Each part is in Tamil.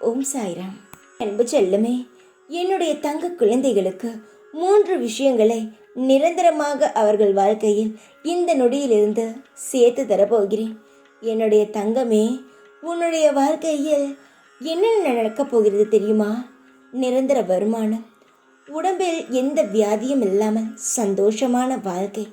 ஓம் சாய்ராம். அன்பு செல்லமே, என்னுடைய தங்க குழந்தைகளுக்கு 3 விஷயங்களை நிரந்தரமாக அவர்கள் வாழ்க்கையில் இந்த நொடியிலிருந்து சேர்த்து தரப்போகிறேன். என்னுடைய தங்கமே, உன்னுடைய வாழ்க்கையில் என்னென்ன நடக்கப் போகிறது தெரியுமா? நிரந்தர வருமானம், உடம்பில் எந்த வியாதியும் இல்லாமல் சந்தோஷமான வாழ்க்கை,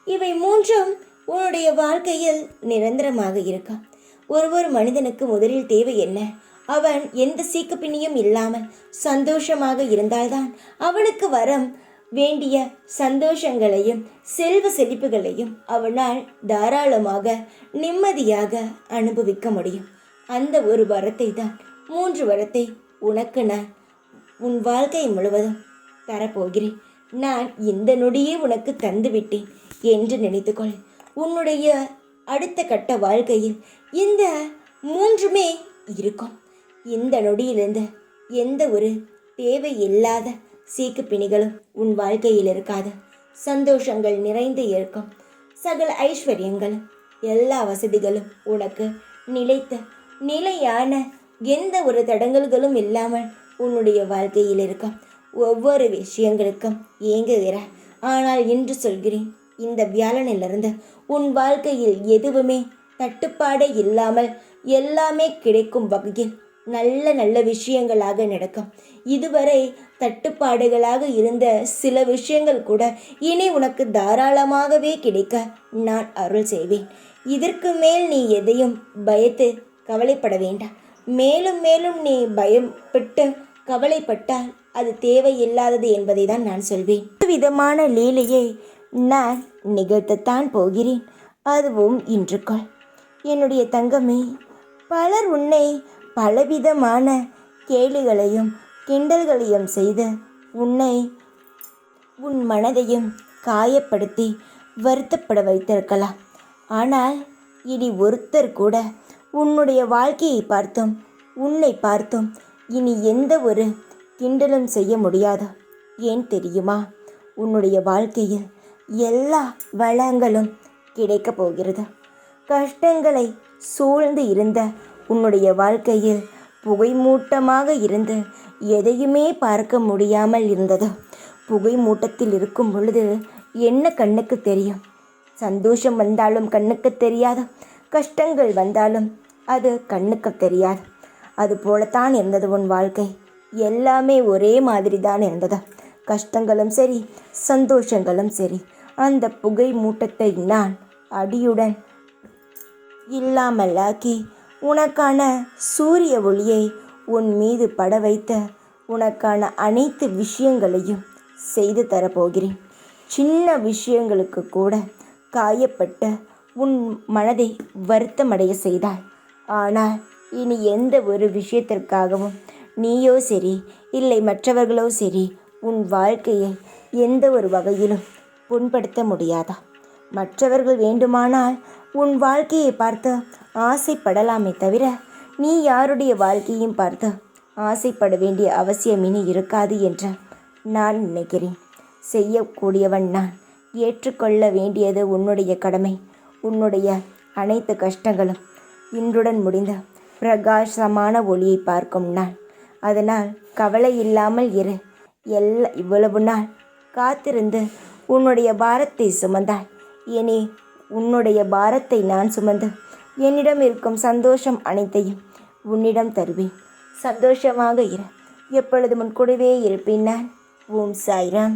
இவை 3ம் உன்னுடைய வாழ்க்கையில் நிரந்தரமாக இருக்கும். ஒரு மனிதனுக்கு முதலில் தேவை என்ன? அவன் எந்த சீக்கு பிணியும் இல்லாமல் சந்தோஷமாக இருந்தால்தான் அவனுக்கு வரம் வேண்டிய சந்தோஷங்களையும் செல்வ செழிப்புகளையும் அவனால் தாராளமாக நிம்மதியாக அனுபவிக்க முடியும். அந்த ஒரு வரத்தை தான், 3 வரத்தை உனக்கு நான் உன் வாழ்க்கை முழுவதும் தரப்போகிறேன். நான் இந்த நொடியே உனக்கு தந்து விட்டேன் என்று நினைத்துக்கொள். உன்னுடைய அடுத்த கட்ட வாழ்க்கையில் இந்த 3மே இருக்கும். இந்த நொடியிலிருந்து எந்த ஒரு தேவையில்லாத சீக்கு பிணிகளும் உன் வாழ்க்கையில் இருக்காது. சந்தோஷங்கள் நிறைந்து இருக்கும். சகல ஐஸ்வர்யங்களும் எல்லா வசதிகளும் உனக்கு நிலைத்த நிலையான எந்த ஒரு தடங்கல்களும் இல்லாமல் உன்னுடைய வாழ்க்கையில் இருக்கும். ஒவ்வொரு விஷயங்களுக்கும் ஏங்குகிறாய். ஆனால் இன்று சொல்கிறேன், இந்த வியாழனிலிருந்து உன் வாழ்க்கையில் எதுவுமே தட்டுப்பாடே இல்லாமல் எல்லாமே கிடைக்கும் வகையில் நல்ல விஷயங்களாக நடக்கும். இதுவரை தட்டுப்பாடுகளாக இருந்த சில விஷயங்கள் கூட இனி உனக்கு தாராளமாகவே கிடைக்க நான் அருள் செய்வேன். இதற்கு மேல் நீ எதையும் பயத்து கவலைப்பட வேண்டாம். மேலும் நீ பயப்பட்டு கவலைப்பட்டால் அது தேவையில்லாதது என்பதை தான் நான் சொல்வேன். விதமான லீலையை நான் நிகழ்த்தத்தான் போகிறேன். அதுவும் இன்றுக்குள். என்னுடைய தங்கமே, பலர் உன்னை பலவிதமான கேலிகளையும் கிண்டல்களையும் செய்து உன் மனதையும் காயப்படுத்தி வருத்தப்பட வைத்திருக்கலாம். ஆனால் இனி ஒருத்தர் கூட உன்னுடைய வாழ்க்கையை பார்த்தும் உன்னை பார்த்தும் இனி எந்த ஒரு கிண்டலும் செய்ய முடியாது. ஏன் தெரியுமா? உன்னுடைய வாழ்க்கையில் எல்லா வளங்களும் கிடைக்கப் போகிறது. கஷ்டங்களை சூழ்ந்து இருந்த உன்னுடைய வாழ்க்கையில் புகை மூட்டமாக இருந்து எதையுமே பார்க்க முடியாமல் இருந்தது. புகை மூட்டத்தில் இருக்கும் பொழுது என்ன கண்ணுக்கு தெரியும்? சந்தோஷம் வந்தாலும் கண்ணுக்கு தெரியாது, கஷ்டங்கள் வந்தாலும் அது கண்ணுக்கு தெரியாது. அது போலத்தான் இருந்தது உன் வாழ்க்கை. எல்லாமே ஒரே மாதிரி தான் இருந்தது. கஷ்டங்களும் சரி, சந்தோஷங்களும் சரி. அந்த புகை மூட்டத்தை நான் அடியுடன் இல்லாமலாக்கி உனக்கான சூரிய ஒளியை உன் மீது பட வைத்த உனக்கான அனைத்து விஷயங்களையும் செய்து தரப்போகிறேன். சின்ன விஷயங்களுக்கு கூட காயப்பட்ட உன் மனதை வருத்தமடைய செய்தாய். ஆனால் இனி எந்த ஒரு விஷயத்திற்காகவும் நீயோ சரி, இல்லை மற்றவர்களோ சரி, உன் வாழ்க்கையை எந்த ஒரு வகையிலும் புண்படுத்த முடியாதா? மற்றவர்கள் வேண்டுமானால் உன் வாழ்க்கையை பார்த்து ஆசைப்படலாமே தவிர நீ யாருடைய வாழ்க்கையும் பார்த்து ஆசைப்பட வேண்டிய அவசியம் இனி இருக்காது என்று நான் நினைக்கிறேன். செய்யக்கூடியவன் நான். ஏற்றுக்கொள்ள வேண்டியது உன்னுடைய கடமை. உன்னுடைய அனைத்து கஷ்டங்களும் இன்றுடன் முடிந்த பிரகாசமான ஒளியை பார்க்கும் நாள். அதனால் கவலை இல்லாமல் இரு. இவ்வளவு நாள் காத்திருந்து உன்னுடைய பாரத்தை சுமந்தாய். இனி உன்னுடைய பாரத்தை நான் சுமந்து என்னிடம் இருக்கும் சந்தோஷம் அனைத்தையும் உன்னிடம் தருவேன். சந்தோஷமாக இரு. எப்பொழுது முன் கூடவே இருப்பேன் நான். ஓம் சாய்ராம்.